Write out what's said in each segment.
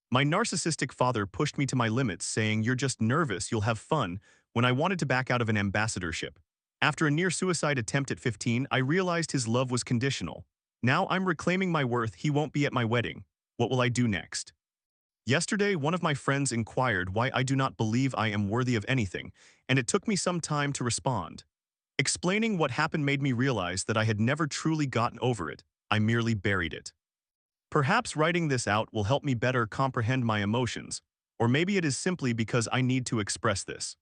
My narcissistic father pushed me to my limits, saying, "You're just nervous, you'll have fun," when I wanted to back out of an ambassadorship. After a near-suicide attempt at 15, I realized his love was conditional. Now I'm reclaiming my worth. He won't be at my wedding. What will I do next? Yesterday, one of my friends inquired why I do not believe I am worthy of anything, and it took me some time to respond. Explaining what happened made me realize that I had never truly gotten over it. I merely buried it. Perhaps writing this out will help me better comprehend my emotions, or maybe it is simply because I need to express this.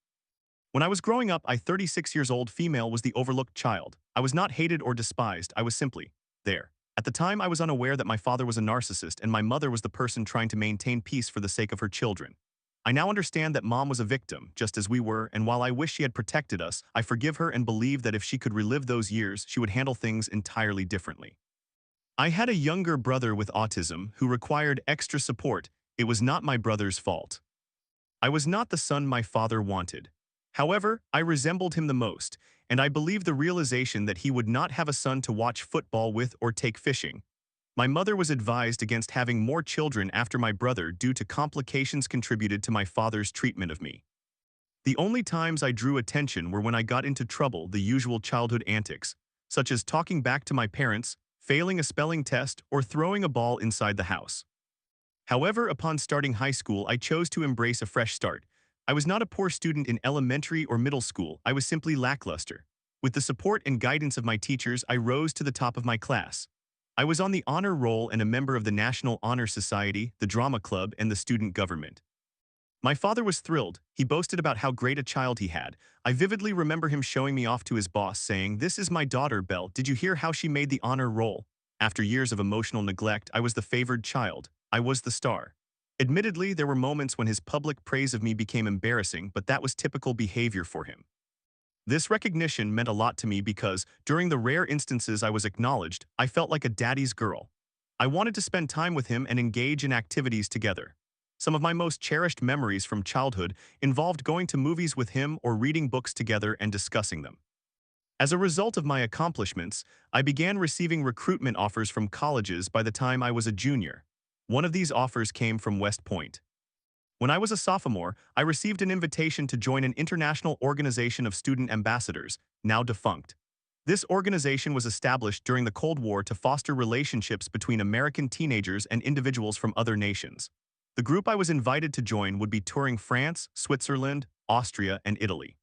When I was growing up, I 36 years old female was the overlooked child. I was not hated or despised, I was simply there. At the time, I was unaware that my father was a narcissist and my mother was the person trying to maintain peace for the sake of her children. I now understand that mom was a victim, just as we were, and while I wish she had protected us, I forgive her and believe that if she could relive those years, she would handle things entirely differently. I had a younger brother with autism who required extra support. It was not my brother's fault. I was not the son my father wanted. However, I resembled him the most, and I believe the realization that he would not have a son to watch football with or take fishing. My mother was advised against having more children after my brother due to complications contributed to my father's treatment of me. The only times I drew attention were when I got into trouble, the usual childhood antics, such as talking back to my parents, failing a spelling test, or throwing a ball inside the house. However, upon starting high school, I chose to embrace a fresh start. I was not a poor student in elementary or middle school, I was simply lackluster. With the support and guidance of my teachers, I rose to the top of my class. I was on the honor roll and a member of the National Honor Society, the drama club, and the student government. My father was thrilled. He boasted about how great a child he had. I vividly remember him showing me off to his boss, saying, "This is my daughter, Belle. Did you hear how she made the honor roll?" After years of emotional neglect, I was the favored child. I was the star. Admittedly, there were moments when his public praise of me became embarrassing, but that was typical behavior for him. This recognition meant a lot to me because, during the rare instances I was acknowledged, I felt like a daddy's girl. I wanted to spend time with him and engage in activities together. Some of my most cherished memories from childhood involved going to movies with him or reading books together and discussing them. As a result of my accomplishments, I began receiving recruitment offers from colleges by the time I was a junior. One of these offers came from West Point. When I was a sophomore, I received an invitation to join an international organization of student ambassadors, now defunct. This organization was established during the Cold War to foster relationships between American teenagers and individuals from other nations. The group I was invited to join would be touring France, Switzerland, Austria, and Italy.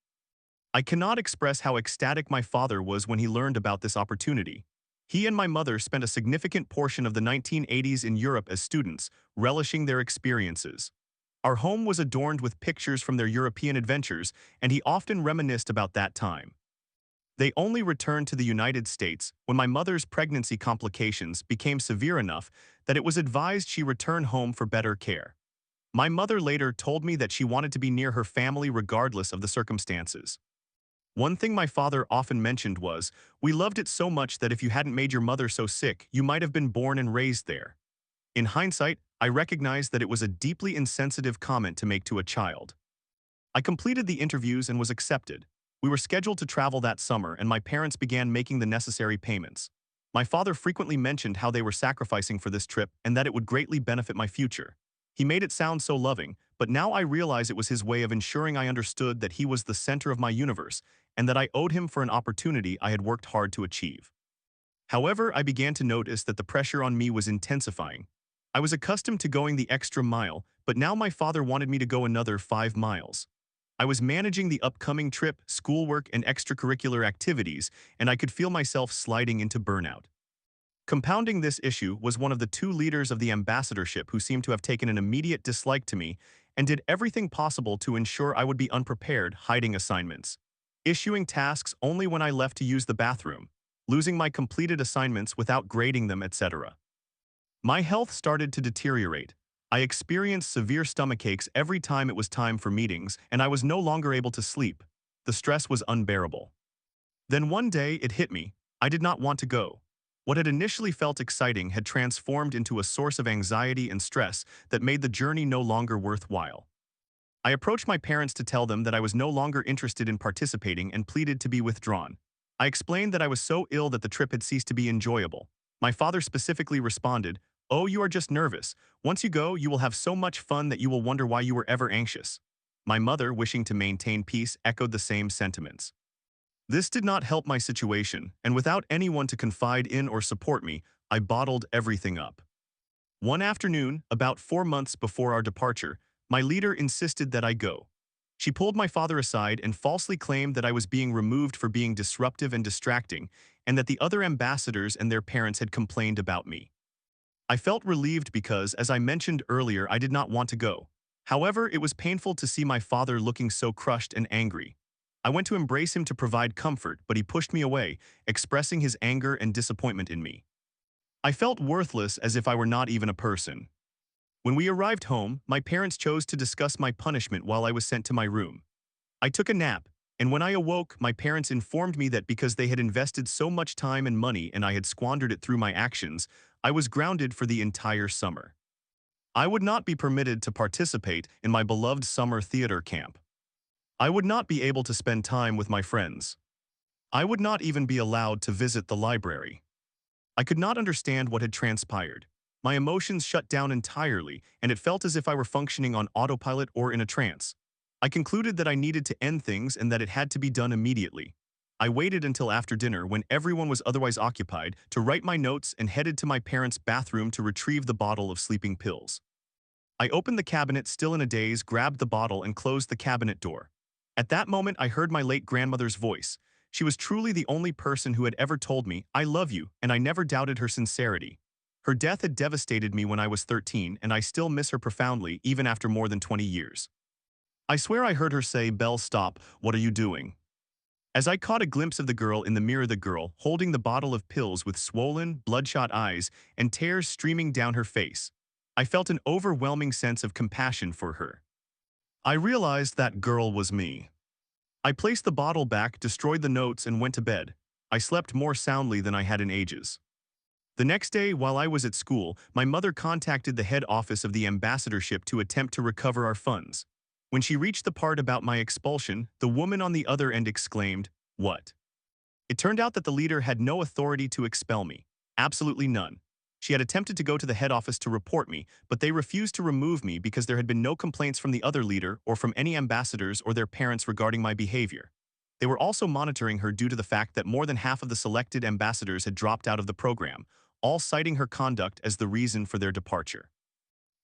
I cannot express how ecstatic my father was when he learned about this opportunity. He and my mother spent a significant portion of the 1980s in Europe as students, relishing their experiences. Our home was adorned with pictures from their European adventures, and he often reminisced about that time. They only returned to the United States when my mother's pregnancy complications became severe enough that it was advised she return home for better care. My mother later told me that she wanted to be near her family regardless of the circumstances. One thing my father often mentioned was, "We loved it so much that if you hadn't made your mother so sick, you might have been born and raised there." In hindsight, I recognize that it was a deeply insensitive comment to make to a child. I completed the interviews and was accepted. We were scheduled to travel that summer, and my parents began making the necessary payments. My father frequently mentioned how they were sacrificing for this trip and that it would greatly benefit my future. He made it sound so loving, but now I realize it was his way of ensuring I understood that he was the center of my universe and that I owed him for an opportunity I had worked hard to achieve. However, I began to notice that the pressure on me was intensifying. I was accustomed to going the extra mile, but now my father wanted me to go another 5 miles. I was managing the upcoming trip, schoolwork, and extracurricular activities, and I could feel myself sliding into burnout. Compounding this issue was one of the 2 leaders of the ambassadorship who seemed to have taken an immediate dislike to me and did everything possible to ensure I would be unprepared, hiding assignments, issuing tasks only when I left to use the bathroom, losing my completed assignments without grading them, etc. My health started to deteriorate. I experienced severe stomach aches every time it was time for meetings, and I was no longer able to sleep. The stress was unbearable. Then one day it hit me. I did not want to go. What had initially felt exciting had transformed into a source of anxiety and stress that made the journey no longer worthwhile. I approached my parents to tell them that I was no longer interested in participating and pleaded to be withdrawn. I explained that I was so ill that the trip had ceased to be enjoyable. My father specifically responded, "Oh, you are just nervous. Once you go, you will have so much fun that you will wonder why you were ever anxious." My mother, wishing to maintain peace, echoed the same sentiments. This did not help my situation, and without anyone to confide in or support me, I bottled everything up. One afternoon, about 4 months before our departure, my leader insisted that I go. She pulled my father aside and falsely claimed that I was being removed for being disruptive and distracting, and that the other ambassadors and their parents had complained about me. I felt relieved because, as I mentioned earlier, I did not want to go. However, it was painful to see my father looking so crushed and angry. I went to embrace him to provide comfort, but he pushed me away, expressing his anger and disappointment in me. I felt worthless, as if I were not even a person. When we arrived home, my parents chose to discuss my punishment while I was sent to my room. I took a nap, and when I awoke, my parents informed me that because they had invested so much time and money and I had squandered it through my actions, I was grounded for the entire summer. I would not be permitted to participate in my beloved summer theater camp. I would not be able to spend time with my friends. I would not even be allowed to visit the library. I could not understand what had transpired. My emotions shut down entirely, and it felt as if I were functioning on autopilot or in a trance. I concluded that I needed to end things and that it had to be done immediately. I waited until after dinner, when everyone was otherwise occupied, to write my notes and headed to my parents' bathroom to retrieve the bottle of sleeping pills. I opened the cabinet still in a daze, grabbed the bottle, and closed the cabinet door. At that moment, I heard my late grandmother's voice. She was truly the only person who had ever told me, "I love you," and I never doubted her sincerity. Her death had devastated me when I was 13, and I still miss her profoundly, even after more than 20 years. I swear I heard her say, "Belle, stop, what are you doing?" As I caught a glimpse of the girl in the mirror, the girl holding the bottle of pills with swollen, bloodshot eyes and tears streaming down her face, I felt an overwhelming sense of compassion for her. I realized that girl was me. I placed the bottle back, destroyed the notes, and went to bed. I slept more soundly than I had in ages. The next day, while I was at school, my mother contacted the head office of the ambassadorship to attempt to recover our funds. When she reached the part about my expulsion, the woman on the other end exclaimed, "What?" It turned out that the leader had no authority to expel me. Absolutely none. She had attempted to go to the head office to report me, but they refused to remove me because there had been no complaints from the other leader or from any ambassadors or their parents regarding my behavior. They were also monitoring her due to the fact that more than half of the selected ambassadors had dropped out of the program, all citing her conduct as the reason for their departure.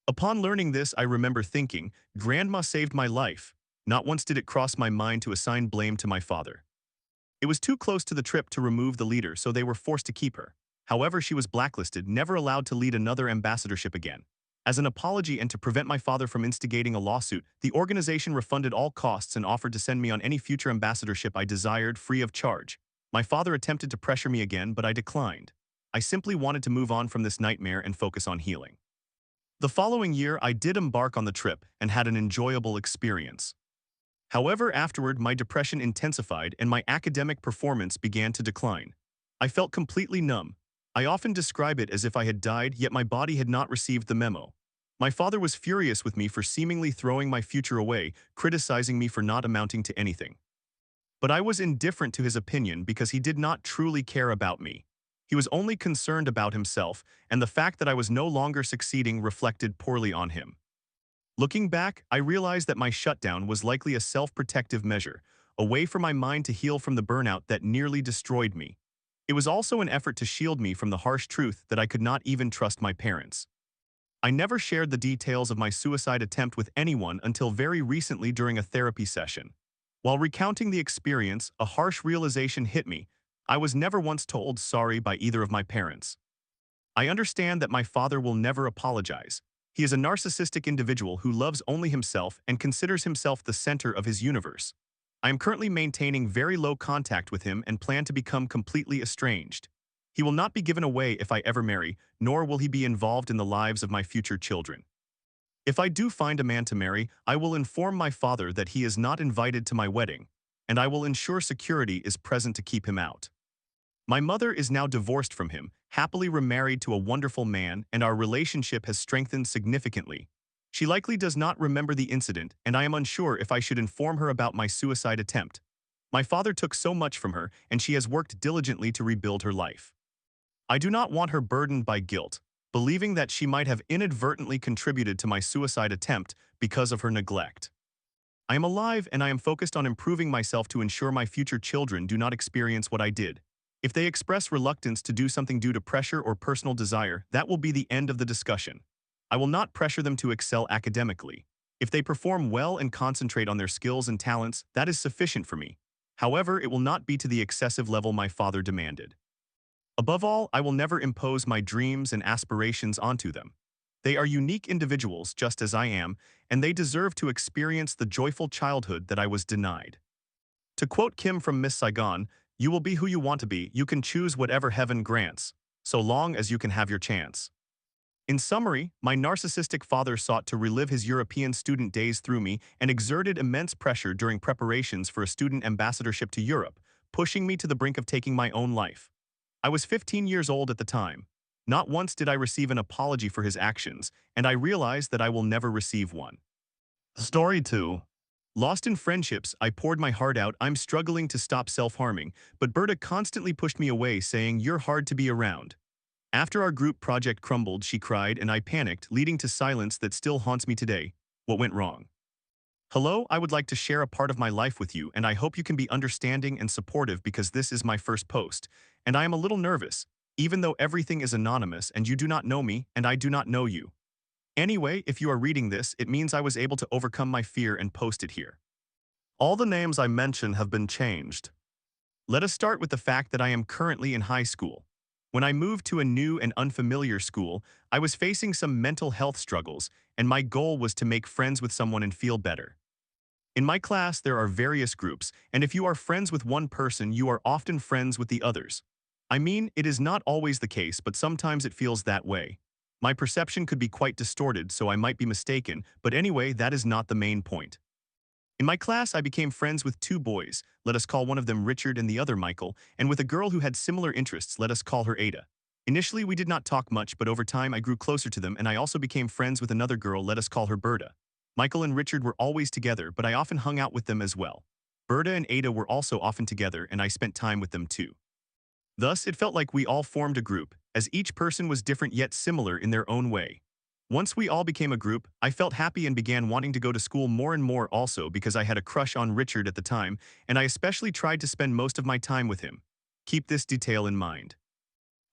Upon learning this, I remember thinking, "Grandma saved my life." Not once did it cross my mind to assign blame to my father. It was too close to the trip to remove the leader, so they were forced to keep her. However, she was blacklisted, never allowed to lead another ambassadorship again. As an apology and to prevent my father from instigating a lawsuit, the organization refunded all costs and offered to send me on any future ambassadorship I desired free of charge. My father attempted to pressure me again, but I declined. I simply wanted to move on from this nightmare and focus on healing. The following year, I did embark on the trip and had an enjoyable experience. However, afterward, my depression intensified and my academic performance began to decline. I felt completely numb. I often describe it as if I had died, yet my body had not received the memo. My father was furious with me for seemingly throwing my future away, criticizing me for not amounting to anything. But I was indifferent to his opinion because he did not truly care about me. He was only concerned about himself, and the fact that I was no longer succeeding reflected poorly on him. Looking back, I realized that my shutdown was likely a self-protective measure, a way for my mind to heal from the burnout that nearly destroyed me. It was also an effort to shield me from the harsh truth that I could not even trust my parents. I never shared the details of my suicide attempt with anyone until very recently during a therapy session. While recounting the experience, a harsh realization hit me. I was never once told sorry by either of my parents. I understand that my father will never apologize. He is a narcissistic individual who loves only himself and considers himself the center of his universe. I am currently maintaining very low contact with him and plan to become completely estranged. He will not be given away if I ever marry, nor will he be involved in the lives of my future children. If I do find a man to marry, I will inform my father that he is not invited to my wedding, and I will ensure security is present to keep him out. My mother is now divorced from him, happily remarried to a wonderful man, and our relationship has strengthened significantly. She likely does not remember the incident, and I am unsure if I should inform her about my suicide attempt. My father took so much from her, and she has worked diligently to rebuild her life. I do not want her burdened by guilt. believing that she might have inadvertently contributed to my suicide attempt because of her neglect. I am alive and I am focused on improving myself to ensure my future children do not experience what I did. If they express reluctance to do something due to pressure or personal desire, that will be the end of the discussion. I will not pressure them to excel academically. If they perform well and concentrate on their skills and talents, that is sufficient for me. However, it will not be to the excessive level my father demanded. Above all, I will never impose my dreams and aspirations onto them. They are unique individuals just as I am, and they deserve to experience the joyful childhood that I was denied. To quote Kim from Miss Saigon, "You will be who you want to be, you can choose whatever heaven grants, so long as you can have your chance." In summary, my narcissistic father sought to relive his European student days through me and exerted immense pressure during preparations for a student ambassadorship to Europe, pushing me to the brink of taking my own life. I was 15 years old at the time. Not once did I receive an apology for his actions, and I realized that I will never receive one. Story 2. Lost in friendships, I poured my heart out. I'm struggling to stop self-harming, but Berta constantly pushed me away, saying, "You're hard to be around." After our group project crumbled, she cried and I panicked, leading to silence that still haunts me today. What went wrong? Hello, I would like to share a part of my life with you, and I hope you can be understanding and supportive because this is my first post, and I am a little nervous, even though everything is anonymous and you do not know me and I do not know you. Anyway, if you are reading this, it means I was able to overcome my fear and post it here. All the names I mention have been changed. Let us start with the fact that I am currently in high school. When I moved to a new and unfamiliar school, I was facing some mental health struggles, and my goal was to make friends with someone and feel better. In my class, there are various groups, and if you are friends with one person, you are often friends with the others. I mean, it is not always the case, but sometimes it feels that way. My perception could be quite distorted, so I might be mistaken, but anyway, that is not the main point. In my class, I became friends with two boys, let us call one of them Richard and the other Michael, and with a girl who had similar interests, let us call her Ada. Initially, we did not talk much, but over time I grew closer to them, and I also became friends with another girl, let us call her Berta. Michael and Richard were always together, but I often hung out with them as well. Berta and Ada were also often together, and I spent time with them too. Thus, it felt like we all formed a group, as each person was different yet similar in their own way. Once we all became a group, I felt happy and began wanting to go to school more and more also because I had a crush on Richard at the time, and I especially tried to spend most of my time with him. Keep this detail in mind.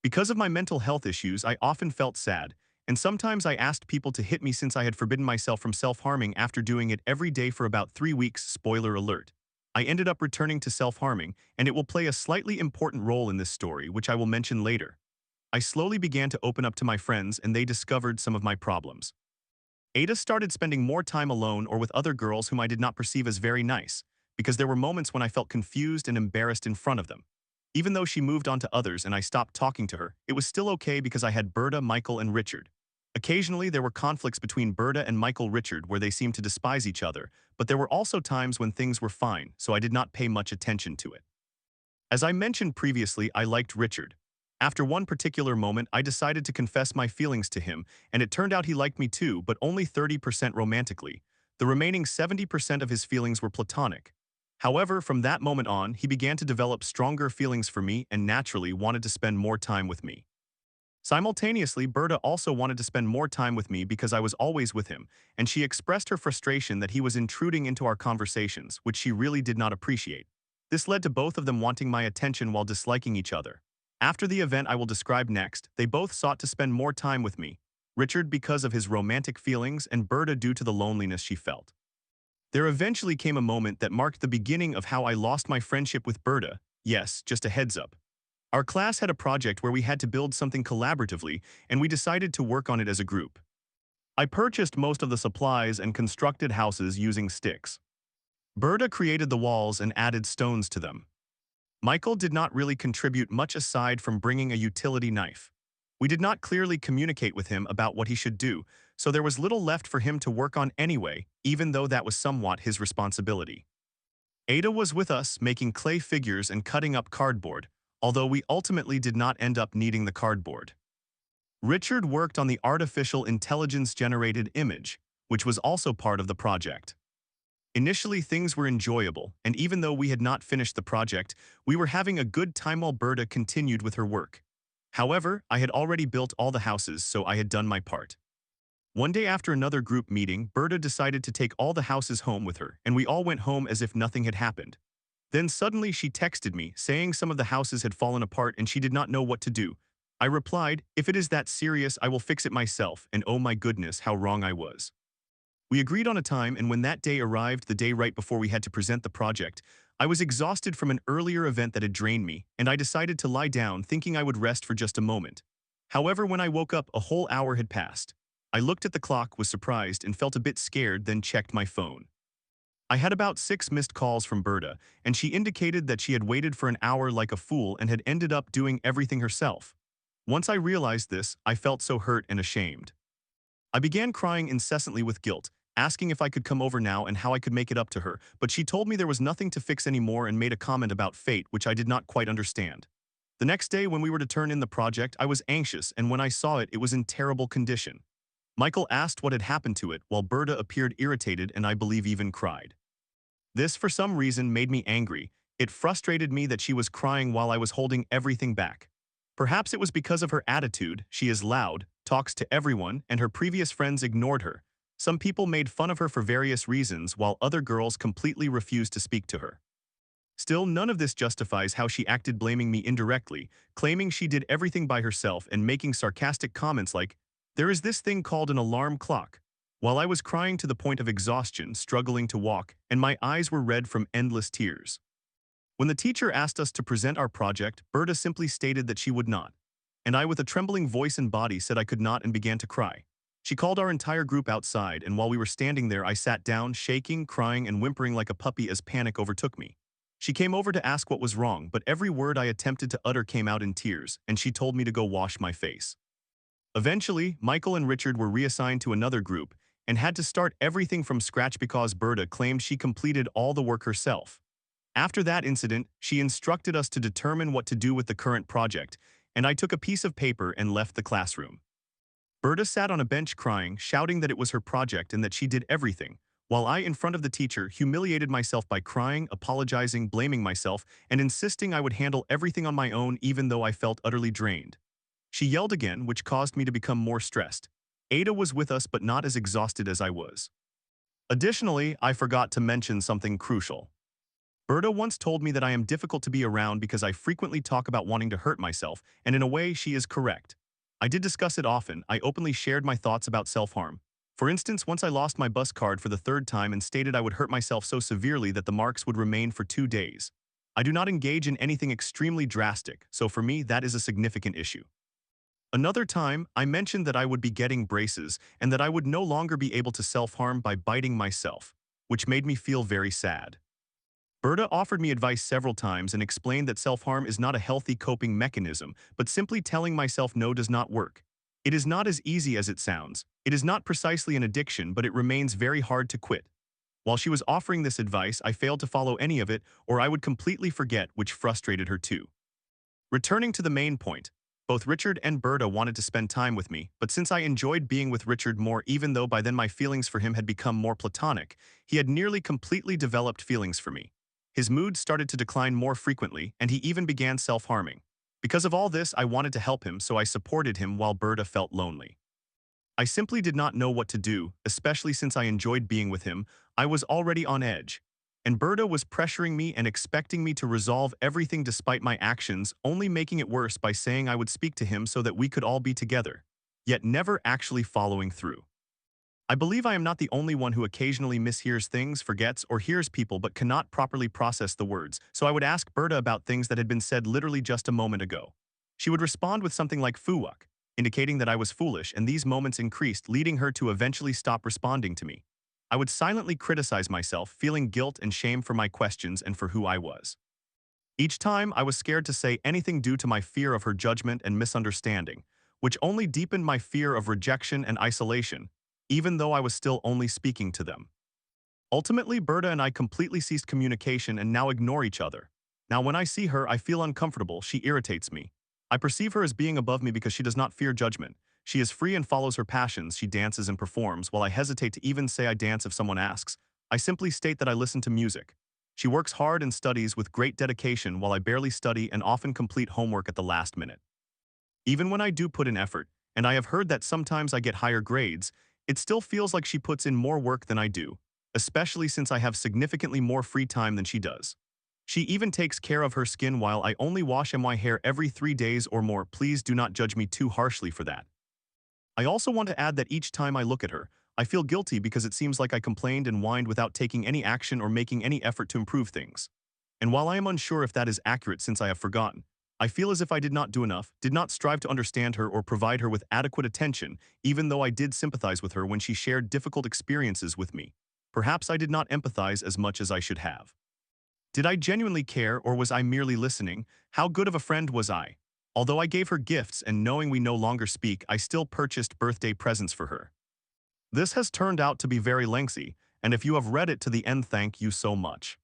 Because of my mental health issues, I often felt sad, and sometimes I asked people to hit me since I had forbidden myself from self-harming after doing it every day for about 3 weeks, spoiler alert. I ended up returning to self-harming, and it will play a slightly important role in this story, which I will mention later. I slowly began to open up to my friends and they discovered some of my problems. Ada started spending more time alone or with other girls whom I did not perceive as very nice, because there were moments when I felt confused and embarrassed in front of them. Even though she moved on to others and I stopped talking to her, it was still okay because I had Berta, Michael, and Richard. Occasionally, there were conflicts between Berta and Michael Richard where they seemed to despise each other, but there were also times when things were fine, so I did not pay much attention to it. As I mentioned previously, I liked Richard. After one particular moment, I decided to confess my feelings to him, and it turned out he liked me too, but only 30% romantically. The remaining 70% of his feelings were platonic. However, from that moment on, he began to develop stronger feelings for me and naturally wanted to spend more time with me. Simultaneously, Berta also wanted to spend more time with me because I was always with him, and she expressed her frustration that he was intruding into our conversations, which she really did not appreciate. This led to both of them wanting my attention while disliking each other. After the event I will describe next, they both sought to spend more time with me, Richard because of his romantic feelings and Berta due to the loneliness she felt. There eventually came a moment that marked the beginning of how I lost my friendship with Berta. Yes, just a heads up. Our class had a project where we had to build something collaboratively, and we decided to work on it as a group. I purchased most of the supplies and constructed houses using sticks. Berta created the walls and added stones to them. Michael did not really contribute much aside from bringing a utility knife. We did not clearly communicate with him about what he should do, so there was little left for him to work on anyway, even though that was somewhat his responsibility. Ada was with us making clay figures and cutting up cardboard, although we ultimately did not end up needing the cardboard. Richard worked on the artificial intelligence-generated image, which was also part of the project. Initially, things were enjoyable, and even though we had not finished the project, we were having a good time while Berta continued with her work. However, I had already built all the houses, so I had done my part. One day after another group meeting, Berta decided to take all the houses home with her, and we all went home as if nothing had happened. Then suddenly she texted me, saying some of the houses had fallen apart and she did not know what to do. I replied, "If it is that serious, I will fix it myself," and oh my goodness, how wrong I was. We agreed on a time, and when that day arrived, the day right before we had to present the project, I was exhausted from an earlier event that had drained me, and I decided to lie down, thinking I would rest for just a moment. However, when I woke up, a whole hour had passed. I looked at the clock, was surprised, and felt a bit scared, then checked my phone. I had about 6 missed calls from Berta, and she indicated that she had waited for an hour like a fool and had ended up doing everything herself. Once I realized this, I felt so hurt and ashamed. I began crying incessantly with guilt, asking if I could come over now and how I could make it up to her, but she told me there was nothing to fix anymore and made a comment about fate, which I did not quite understand. The next day, when we were to turn in the project, I was anxious, and when I saw it, it was in terrible condition. Michael asked what had happened to it, while Berta appeared irritated and I believe even cried. This, for some reason, made me angry. It frustrated me that she was crying while I was holding everything back. Perhaps it was because of her attitude. She is loud, talks to everyone, and her previous friends ignored her. Some people made fun of her for various reasons, while other girls completely refused to speak to her. Still, none of this justifies how she acted, blaming me indirectly, claiming she did everything by herself and making sarcastic comments like, "There is this thing called an alarm clock." While I was crying to the point of exhaustion, struggling to walk, and my eyes were red from endless tears. When the teacher asked us to present our project, Berta simply stated that she would not. And I, with a trembling voice and body, said I could not and began to cry. She called our entire group outside, and while we were standing there, I sat down, shaking, crying, and whimpering like a puppy as panic overtook me. She came over to ask what was wrong, but every word I attempted to utter came out in tears, and she told me to go wash my face. Eventually, Michael and Richard were reassigned to another group and had to start everything from scratch because Berta claimed she completed all the work herself. After that incident, she instructed us to determine what to do with the current project, and I took a piece of paper and left the classroom. Berta sat on a bench crying, shouting that it was her project and that she did everything, while I, in front of the teacher, humiliated myself by crying, apologizing, blaming myself, and insisting I would handle everything on my own even though I felt utterly drained. She yelled again, which caused me to become more stressed. Ada was with us but not as exhausted as I was. Additionally, I forgot to mention something crucial. Berta once told me that I am difficult to be around because I frequently talk about wanting to hurt myself, and in a way, she is correct. I did discuss it often. I openly shared my thoughts about self-harm. For instance, once I lost my bus card for the 3rd time and stated I would hurt myself so severely that the marks would remain for 2 days. I do not engage in anything extremely drastic, so for me that is a significant issue. Another time, I mentioned that I would be getting braces and that I would no longer be able to self-harm by biting myself, which made me feel very sad. Berta offered me advice several times and explained that self-harm is not a healthy coping mechanism, but simply telling myself no does not work. It is not as easy as it sounds. It is not precisely an addiction, but it remains very hard to quit. While she was offering this advice, I failed to follow any of it, or I would completely forget, which frustrated her too. Returning to the main point, both Richard and Berta wanted to spend time with me, but since I enjoyed being with Richard more, even though by then my feelings for him had become more platonic, he had nearly completely developed feelings for me. His mood started to decline more frequently, and he even began self-harming. Because of all this, I wanted to help him, so I supported him while Berta felt lonely. I simply did not know what to do, especially since I enjoyed being with him. I was already on edge, and Berta was pressuring me and expecting me to resolve everything despite my actions, only making it worse by saying I would speak to him so that we could all be together, yet never actually following through. I believe I am not the only one who occasionally mishears things, forgets, or hears people but cannot properly process the words, so I would ask Berta about things that had been said literally just a moment ago. She would respond with something like "fuwak," indicating that I was foolish, and these moments increased, leading her to eventually stop responding to me. I would silently criticize myself, feeling guilt and shame for my questions and for who I was. Each time, I was scared to say anything due to my fear of her judgment and misunderstanding, which only deepened my fear of rejection and isolation, even though I was still only speaking to them. Ultimately, Berta and I completely ceased communication and now ignore each other. Now, when I see her, I feel uncomfortable. She irritates me. I perceive her as being above me because she does not fear judgment. She is free and follows her passions. She dances and performs, while I hesitate to even say I dance if someone asks. I simply state that I listen to music. She works hard and studies with great dedication while I barely study and often complete homework at the last minute. Even when I do put in effort, and I have heard that sometimes I get higher grades, it still feels like she puts in more work than I do, especially since I have significantly more free time than she does. She even takes care of her skin while I only wash my hair every 3 days or more. Please do not judge me too harshly for that. I also want to add that each time I look at her, I feel guilty because it seems like I complained and whined without taking any action or making any effort to improve things. And while I am unsure if that is accurate since I have forgotten, I feel as if I did not do enough, did not strive to understand her or provide her with adequate attention, even though I did sympathize with her when she shared difficult experiences with me. Perhaps I did not empathize as much as I should have. Did I genuinely care or was I merely listening? How good of a friend was I? Although I gave her gifts and knowing we no longer speak, I still purchased birthday presents for her. This has turned out to be very lengthy, and if you have read it to the end, thank you so much.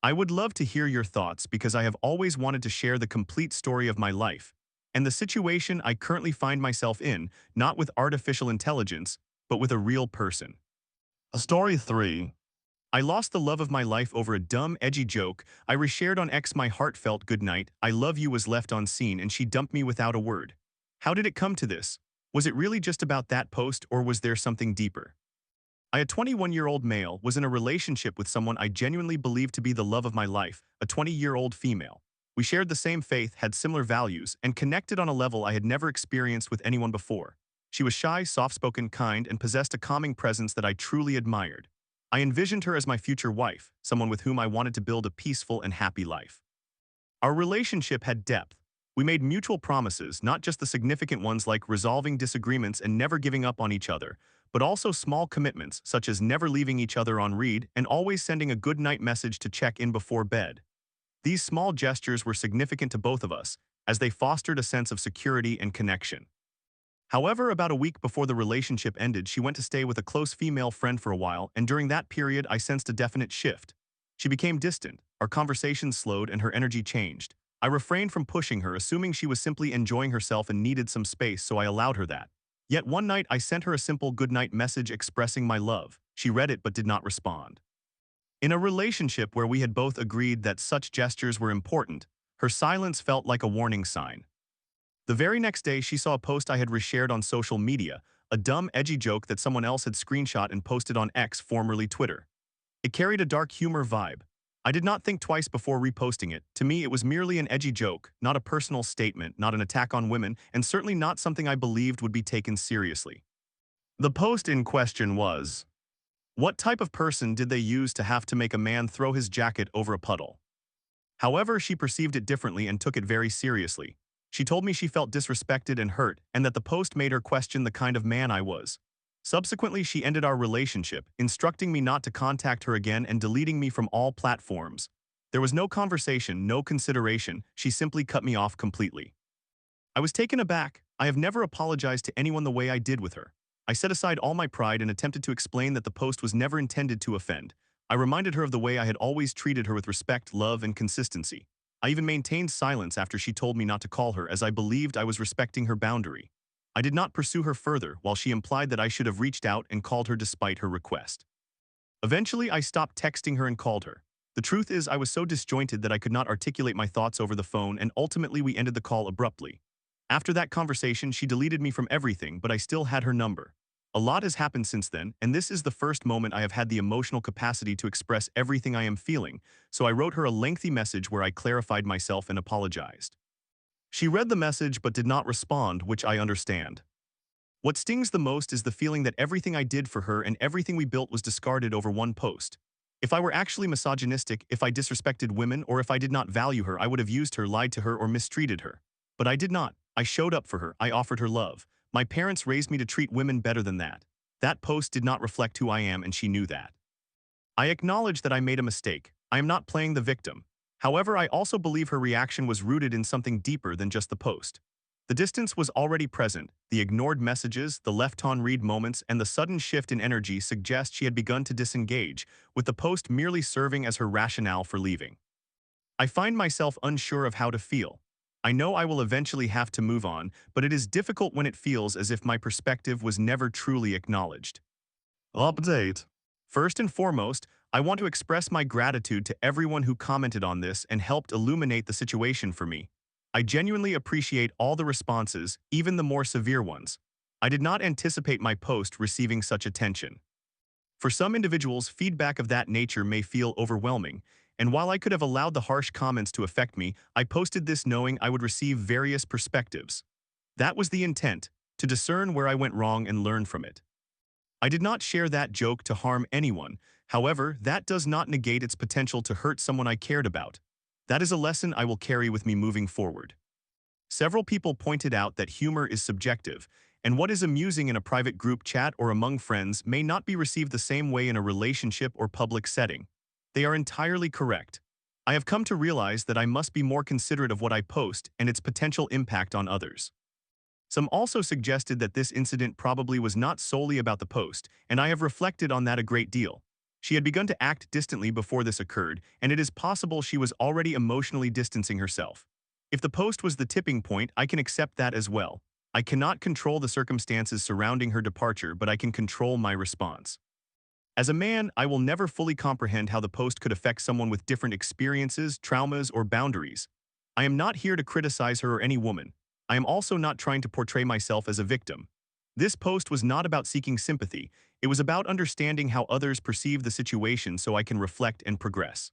I would love to hear your thoughts because I have always wanted to share the complete story of my life and the situation I currently find myself in, not with artificial intelligence, but with a real person. Story 3. I lost the love of my life over a dumb, edgy joke. I reshared on X my heartfelt goodnight, I love you was left on scene and she dumped me without a word. How did it come to this? Was it really just about that post or was there something deeper? A 21-year-old male was in a relationship with someone I genuinely believed to be the love of my life, a 20-year-old female. We shared the same faith, had similar values, and connected on a level I had never experienced with anyone before. She was shy, soft-spoken, kind, and possessed a calming presence that I truly admired. I envisioned her as my future wife, someone with whom I wanted to build a peaceful and happy life. Our relationship had depth. We made mutual promises, not just the significant ones like resolving disagreements and never giving up on each other, but also small commitments such as never leaving each other on read and always sending a good night message to check in before bed. These small gestures were significant to both of us, as they fostered a sense of security and connection. However, about a week before the relationship ended, she went to stay with a close female friend for a while, and during that period I sensed a definite shift. She became distant, our conversations slowed, and her energy changed. I refrained from pushing her, assuming she was simply enjoying herself and needed some space, so I allowed her that. Yet one night I sent her a simple goodnight message expressing my love. She read it but did not respond. In a relationship where we had both agreed that such gestures were important, her silence felt like a warning sign. The very next day she saw a post I had reshared on social media, a dumb, edgy joke that someone else had screenshot and posted on X, formerly Twitter. It carried a dark humor vibe. I did not think twice before reposting it. To me, it was merely an edgy joke, not a personal statement, not an attack on women, and certainly not something I believed would be taken seriously. The post in question was, what type of person did they use to have to make a man throw his jacket over a puddle? However, she perceived it differently and took it very seriously. She told me she felt disrespected and hurt, and that the post made her question the kind of man I was. Subsequently, she ended our relationship, instructing me not to contact her again and deleting me from all platforms. There was no conversation, no consideration, she simply cut me off completely. I was taken aback. I have never apologized to anyone the way I did with her. I set aside all my pride and attempted to explain that the post was never intended to offend. I reminded her of the way I had always treated her with respect, love, and consistency. I even maintained silence after she told me not to call her, as I believed I was respecting her boundary. I did not pursue her further, while she implied that I should have reached out and called her despite her request. Eventually, I stopped texting her and called her. The truth is, I was so disjointed that I could not articulate my thoughts over the phone, and ultimately we ended the call abruptly. After that conversation, she deleted me from everything, but I still had her number. A lot has happened since then, and this is the first moment I have had the emotional capacity to express everything I am feeling, so I wrote her a lengthy message where I clarified myself and apologized. She read the message but did not respond, which I understand. What stings the most is the feeling that everything I did for her and everything we built was discarded over one post. If I were actually misogynistic, if I disrespected women, or if I did not value her, I would have used her, lied to her, or mistreated her. But I did not. I showed up for her. I offered her love. My parents raised me to treat women better than that. That post did not reflect who I am, and she knew that. I acknowledge that I made a mistake. I am not playing the victim. However, I also believe her reaction was rooted in something deeper than just the post. The distance was already present. The ignored messages, the left-on-read moments, and the sudden shift in energy suggest she had begun to disengage, with the post merely serving as her rationale for leaving. I find myself unsure of how to feel. I know I will eventually have to move on, but it is difficult when it feels as if my perspective was never truly acknowledged. Update. First and foremost, I want to express my gratitude to everyone who commented on this and helped illuminate the situation for me. I genuinely appreciate all the responses, even the more severe ones. I did not anticipate my post receiving such attention. For some individuals, feedback of that nature may feel overwhelming, and while I could have allowed the harsh comments to affect me, I posted this knowing I would receive various perspectives. That was the intent, to discern where I went wrong and learn from it. I did not share that joke to harm anyone. However, that does not negate its potential to hurt someone I cared about. That is a lesson I will carry with me moving forward. Several people pointed out that humor is subjective, and what is amusing in a private group chat or among friends may not be received the same way in a relationship or public setting. They are entirely correct. I have come to realize that I must be more considerate of what I post and its potential impact on others. Some also suggested that this incident probably was not solely about the post, and I have reflected on that a great deal. She had begun to act distantly before this occurred, and it is possible she was already emotionally distancing herself. If the post was the tipping point, I can accept that as well. I cannot control the circumstances surrounding her departure, but I can control my response. As a man, I will never fully comprehend how the post could affect someone with different experiences, traumas, or boundaries. I am not here to criticize her or any woman. I am also not trying to portray myself as a victim. This post was not about seeking sympathy. It was about understanding how others perceive the situation so I can reflect and progress.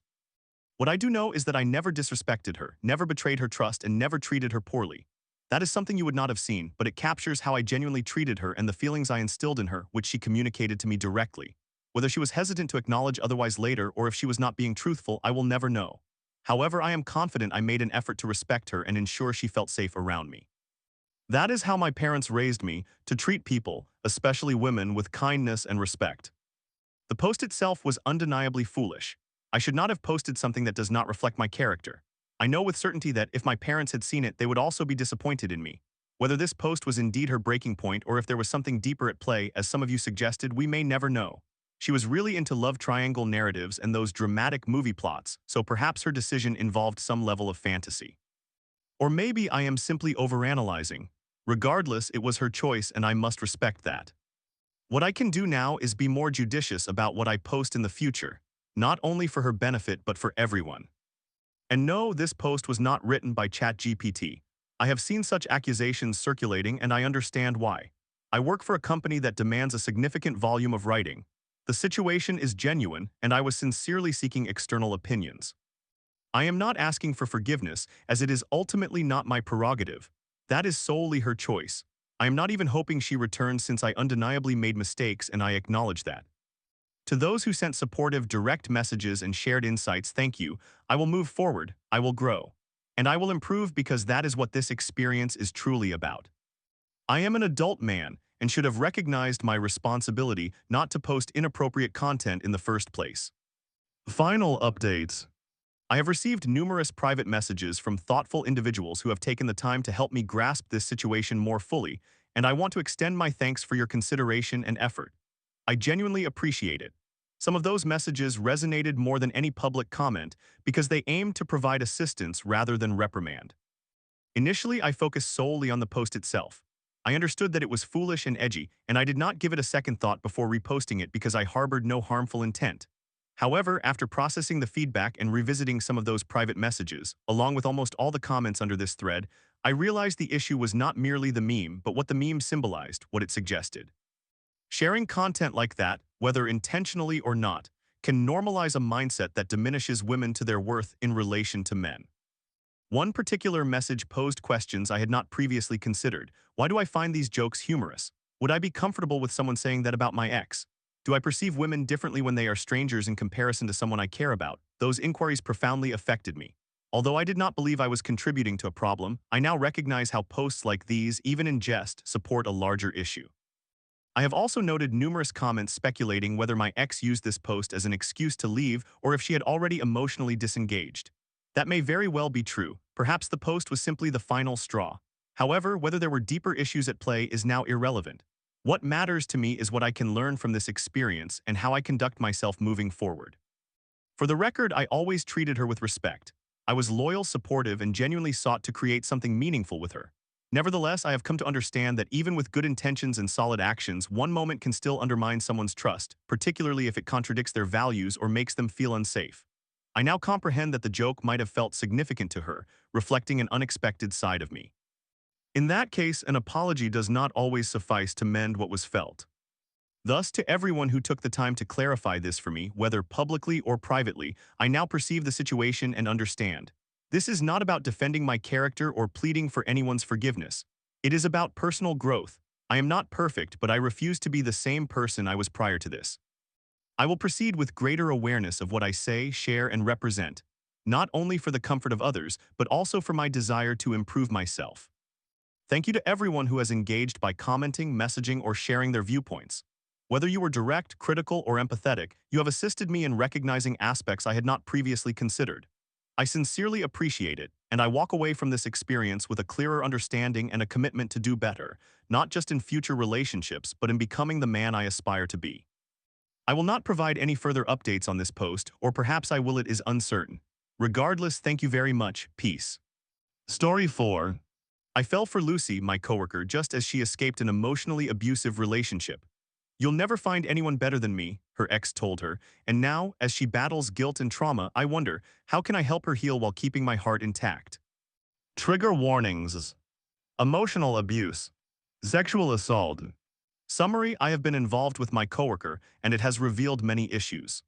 What I do know is that I never disrespected her, never betrayed her trust, and never treated her poorly. That is something you would not have seen, but it captures how I genuinely treated her and the feelings I instilled in her, which she communicated to me directly. Whether she was hesitant to acknowledge otherwise later or if she was not being truthful, I will never know. However, I am confident I made an effort to respect her and ensure she felt safe around me. That is how my parents raised me, to treat people, especially women, with kindness and respect. The post itself was undeniably foolish. I should not have posted something that does not reflect my character. I know with certainty that if my parents had seen it, they would also be disappointed in me. Whether this post was indeed her breaking point or if there was something deeper at play, as some of you suggested, we may never know. She was really into love triangle narratives and those dramatic movie plots, so perhaps her decision involved some level of fantasy. Or maybe I am simply overanalyzing. Regardless, it was her choice and I must respect that. What I can do now is be more judicious about what I post in the future, not only for her benefit but for everyone. And no, this post was not written by ChatGPT. I have seen such accusations circulating and I understand why. I work for a company that demands a significant volume of writing. The situation is genuine and I was sincerely seeking external opinions. I am not asking for forgiveness, as it is ultimately not my prerogative. That is solely her choice. I am not even hoping she returns since I undeniably made mistakes and I acknowledge that. To those who sent supportive direct messages and shared insights, thank you. I will move forward, I will grow. And I will improve because that is what this experience is truly about. I am an adult man and should have recognized my responsibility not to post inappropriate content in the first place. Final updates. I have received numerous private messages from thoughtful individuals who have taken the time to help me grasp this situation more fully, and I want to extend my thanks for your consideration and effort. I genuinely appreciate it. Some of those messages resonated more than any public comment because they aimed to provide assistance rather than reprimand. Initially, I focused solely on the post itself. I understood that it was foolish and edgy, and I did not give it a second thought before reposting it because I harbored no harmful intent. However, after processing the feedback and revisiting some of those private messages, along with almost all the comments under this thread, I realized the issue was not merely the meme, but what the meme symbolized, what it suggested. Sharing content like that, whether intentionally or not, can normalize a mindset that diminishes women to their worth in relation to men. One particular message posed questions I had not previously considered. Why do I find these jokes humorous? Would I be comfortable with someone saying that about my ex? Do I perceive women differently when they are strangers in comparison to someone I care about? Those inquiries profoundly affected me. Although I did not believe I was contributing to a problem, I now recognize how posts like these, even in jest, support a larger issue. I have also noted numerous comments speculating whether my ex used this post as an excuse to leave or if she had already emotionally disengaged. That may very well be true. Perhaps the post was simply the final straw. However, whether there were deeper issues at play is now irrelevant. What matters to me is what I can learn from this experience and how I conduct myself moving forward. For the record, I always treated her with respect. I was loyal, supportive, and genuinely sought to create something meaningful with her. Nevertheless, I have come to understand that even with good intentions and solid actions, one moment can still undermine someone's trust, particularly if it contradicts their values or makes them feel unsafe. I now comprehend that the joke might have felt significant to her, reflecting an unexpected side of me. In that case, an apology does not always suffice to mend what was felt. Thus, to everyone who took the time to clarify this for me, whether publicly or privately, I now perceive the situation and understand. This is not about defending my character or pleading for anyone's forgiveness. It is about personal growth. I am not perfect, but I refuse to be the same person I was prior to this. I will proceed with greater awareness of what I say, share, and represent, not only for the comfort of others, but also for my desire to improve myself. Thank you to everyone who has engaged by commenting, messaging, or sharing their viewpoints. Whether you were direct, critical, or empathetic, you have assisted me in recognizing aspects I had not previously considered. I sincerely appreciate it, and I walk away from this experience with a clearer understanding and a commitment to do better, not just in future relationships, but in becoming the man I aspire to be. I will not provide any further updates on this post, or perhaps I will, it is uncertain. Regardless, thank you very much. Peace. Story 4. I fell for Lucy, my coworker, just as she escaped an emotionally abusive relationship. You'll never find anyone better than me, her ex told her, and now, as she battles guilt and trauma, I wonder, how can I help her heal while keeping my heart intact? Trigger warnings. Emotional abuse. Sexual assault. Summary: I have been involved with my coworker, and it has revealed many issues.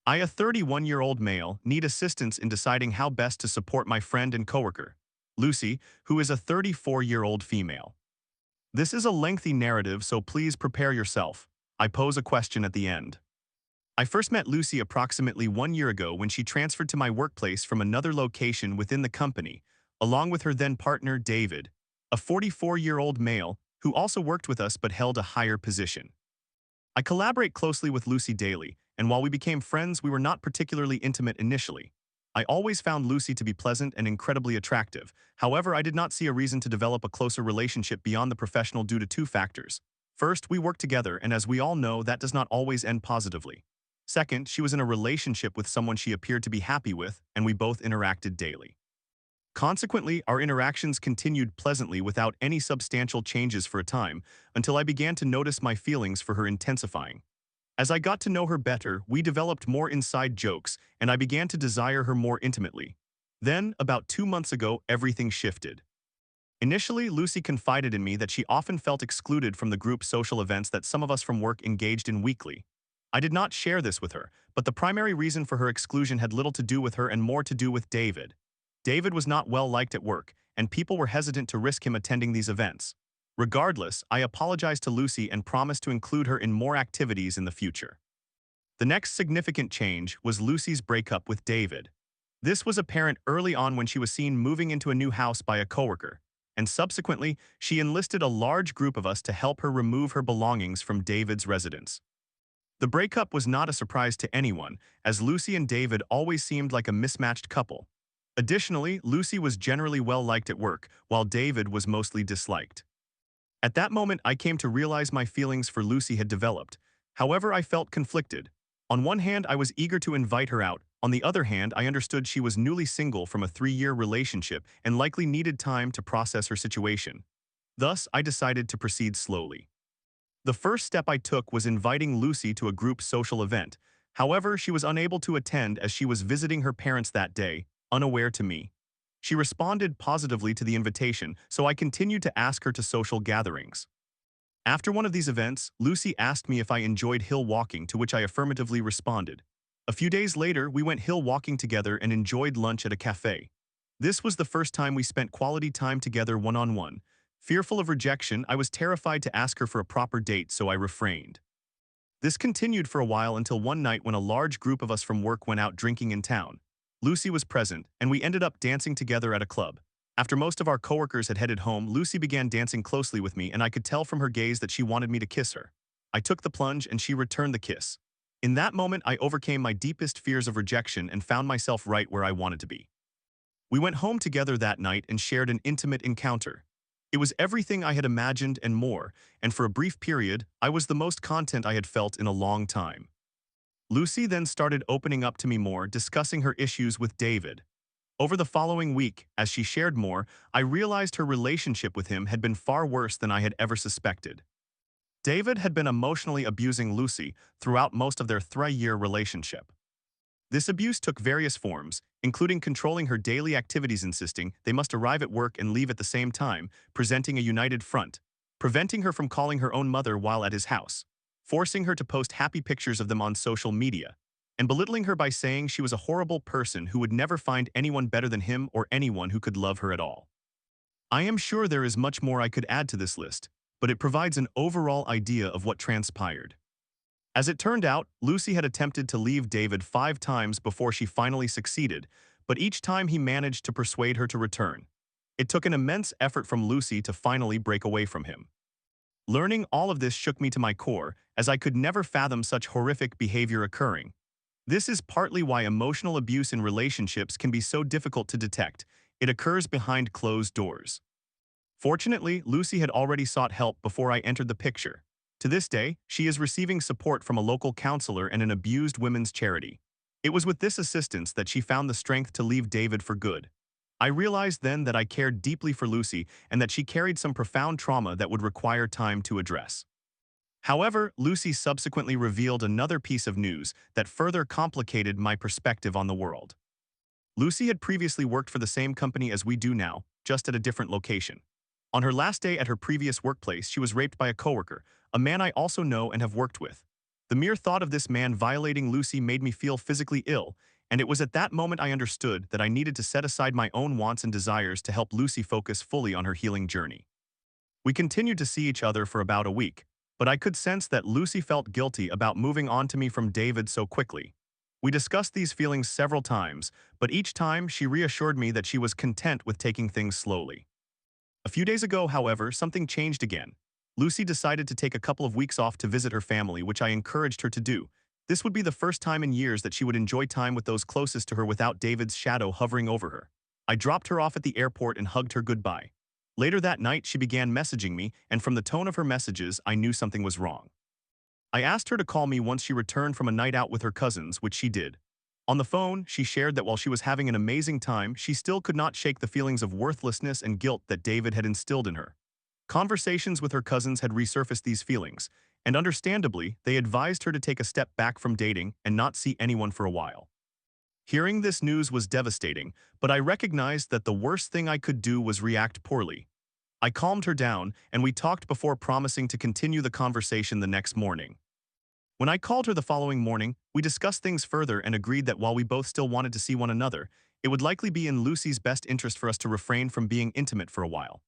I, a 31-year-old male, need assistance in deciding how best to support my friend and coworker, Lucy, who is a 34-year-old female. This is a lengthy narrative, so please prepare yourself. I pose a question at the end. I first met Lucy approximately 1 year ago when she transferred to my workplace from another location within the company, along with her then partner, David, a 44-year-old male who also worked with us but held a higher position. I collaborate closely with Lucy daily, and while we became friends, we were not particularly intimate initially. I always found Lucy to be pleasant and incredibly attractive. However, I did not see a reason to develop a closer relationship beyond the professional due to two factors. First, we worked together, and as we all know, that does not always end positively. Second, she was in a relationship with someone she appeared to be happy with, and we both interacted daily. Consequently, our interactions continued pleasantly without any substantial changes for a time, until I began to notice my feelings for her intensifying. As I got to know her better, we developed more inside jokes, and I began to desire her more intimately. Then, about 2 months ago, everything shifted. Initially, Lucy confided in me that she often felt excluded from the group social events that some of us from work engaged in weekly. I did not share this with her, but the primary reason for her exclusion had little to do with her and more to do with David. David was not well liked at work, and people were hesitant to risk him attending these events. Regardless, I apologized to Lucy and promised to include her in more activities in the future. The next significant change was Lucy's breakup with David. This was apparent early on when she was seen moving into a new house by a coworker, and subsequently, she enlisted a large group of us to help her remove her belongings from David's residence. The breakup was not a surprise to anyone, as Lucy and David always seemed like a mismatched couple. Additionally, Lucy was generally well liked at work, while David was mostly disliked. At that moment, I came to realize my feelings for Lucy had developed. However, I felt conflicted. On one hand, I was eager to invite her out. On the other hand, I understood she was newly single from a 3-year relationship and likely needed time to process her situation. Thus, I decided to proceed slowly. The first step I took was inviting Lucy to a group social event. However, she was unable to attend as she was visiting her parents that day, unaware to me. She responded positively to the invitation, so I continued to ask her to social gatherings. After one of these events, Lucy asked me if I enjoyed hill walking, to which I affirmatively responded. A few days later, we went hill walking together and enjoyed lunch at a cafe. This was the first time we spent quality time together one-on-one. Fearful of rejection, I was terrified to ask her for a proper date, so I refrained. This continued for a while until one night when a large group of us from work went out drinking in town. Lucy was present, and we ended up dancing together at a club. After most of our coworkers had headed home, Lucy began dancing closely with me, and I could tell from her gaze that she wanted me to kiss her. I took the plunge, and she returned the kiss. In that moment, I overcame my deepest fears of rejection and found myself right where I wanted to be. We went home together that night and shared an intimate encounter. It was everything I had imagined and more, and for a brief period, I was the most content I had felt in a long time. Lucy then started opening up to me more, discussing her issues with David. Over the following week, as she shared more, I realized her relationship with him had been far worse than I had ever suspected. David had been emotionally abusing Lucy throughout most of their 3-year relationship. This abuse took various forms, including controlling her daily activities, insisting they must arrive at work and leave at the same time, presenting a united front, preventing her from calling her own mother while at his house, forcing her to post happy pictures of them on social media, and belittling her by saying she was a horrible person who would never find anyone better than him or anyone who could love her at all. I am sure there is much more I could add to this list, but it provides an overall idea of what transpired. As it turned out, Lucy had attempted to leave David 5 times before she finally succeeded, but each time he managed to persuade her to return. It took an immense effort from Lucy to finally break away from him. Learning all of this shook me to my core, as I could never fathom such horrific behavior occurring. This is partly why emotional abuse in relationships can be so difficult to detect. It occurs behind closed doors. Fortunately, Lucy had already sought help before I entered the picture. To this day, she is receiving support from a local counselor and an abused women's charity. It was with this assistance that she found the strength to leave David for good. I realized then that I cared deeply for Lucy and that she carried some profound trauma that would require time to address. However, Lucy subsequently revealed another piece of news that further complicated my perspective on the world. Lucy had previously worked for the same company as we do now, just at a different location. On her last day at her previous workplace, she was raped by a coworker, a man I also know and have worked with. The mere thought of this man violating Lucy made me feel physically ill, and it was at that moment I understood that I needed to set aside my own wants and desires to help Lucy focus fully on her healing journey. We continued to see each other for about a week, but I could sense that Lucy felt guilty about moving on to me from David so quickly. We discussed these feelings several times, but each time she reassured me that she was content with taking things slowly. A few days ago, however, something changed again. Lucy decided to take a couple of weeks off to visit her family, which I encouraged her to do. This would be the first time in years that she would enjoy time with those closest to her without David's shadow hovering over her. I dropped her off at the airport and hugged her goodbye. Later that night, she began messaging me, and from the tone of her messages, I knew something was wrong. I asked her to call me once she returned from a night out with her cousins, which she did. On the phone, she shared that while she was having an amazing time, she still could not shake the feelings of worthlessness and guilt that David had instilled in her. Conversations with her cousins had resurfaced these feelings, and understandably, they advised her to take a step back from dating and not see anyone for a while. Hearing this news was devastating, but I recognized that the worst thing I could do was react poorly. I calmed her down, and we talked before promising to continue the conversation the next morning. When I called her the following morning, we discussed things further and agreed that while we both still wanted to see one another, it would likely be in Lucy's best interest for us to refrain from being intimate for a while.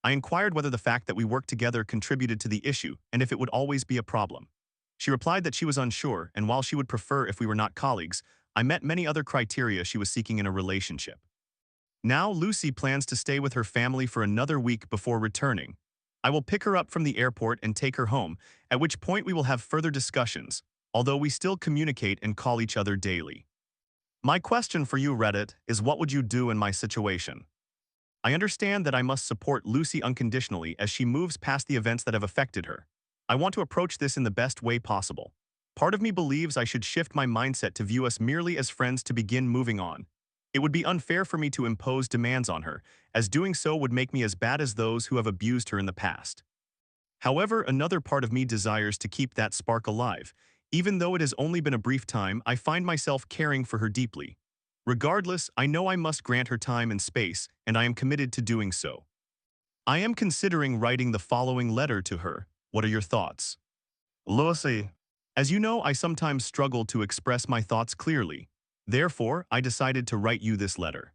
I inquired whether the fact that we worked together contributed to the issue and if it would always be a problem. She replied that she was unsure, and while she would prefer if we were not colleagues, I met many other criteria she was seeking in a relationship. Now Lucy plans to stay with her family for another week before returning. I will pick her up from the airport and take her home, at which point we will have further discussions, although we still communicate and call each other daily. My question for you, Reddit, is what would you do in my situation? I understand that I must support Lucy unconditionally as she moves past the events that have affected her. I want to approach this in the best way possible. Part of me believes I should shift my mindset to view us merely as friends to begin moving on. It would be unfair for me to impose demands on her, as doing so would make me as bad as those who have abused her in the past. However, another part of me desires to keep that spark alive. Even though it has only been a brief time, I find myself caring for her deeply. Regardless, I know I must grant her time and space, and I am committed to doing so. I am considering writing the following letter to her. What are your thoughts? Lucy. As you know, I sometimes struggle to express my thoughts clearly. Therefore, I decided to write you this letter.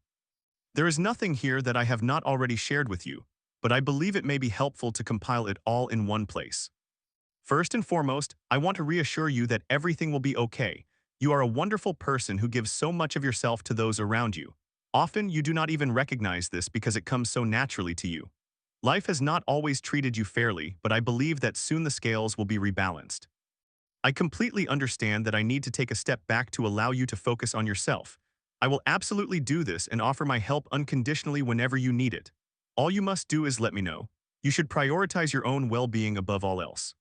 There is nothing here that I have not already shared with you, but I believe it may be helpful to compile it all in one place. First and foremost, I want to reassure you that everything will be okay. You are a wonderful person who gives so much of yourself to those around you. Often, you do not even recognize this because it comes so naturally to you. Life has not always treated you fairly, but I believe that soon the scales will be rebalanced. I completely understand that I need to take a step back to allow you to focus on yourself. I will absolutely do this and offer my help unconditionally whenever you need it. All you must do is let me know. You should prioritize your own well-being above all else.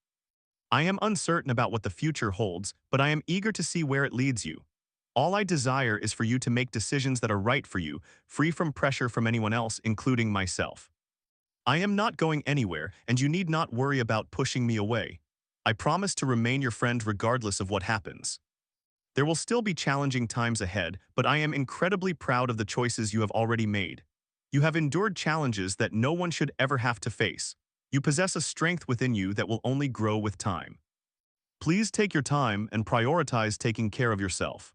I am uncertain about what the future holds, but I am eager to see where it leads you. All I desire is for you to make decisions that are right for you, free from pressure from anyone else, including myself. I am not going anywhere, and you need not worry about pushing me away. I promise to remain your friend regardless of what happens. There will still be challenging times ahead, but I am incredibly proud of the choices you have already made. You have endured challenges that no one should ever have to face. You possess a strength within you that will only grow with time. Please take your time and prioritize taking care of yourself.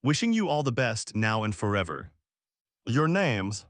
Wishing you all the best now and forever. Your names.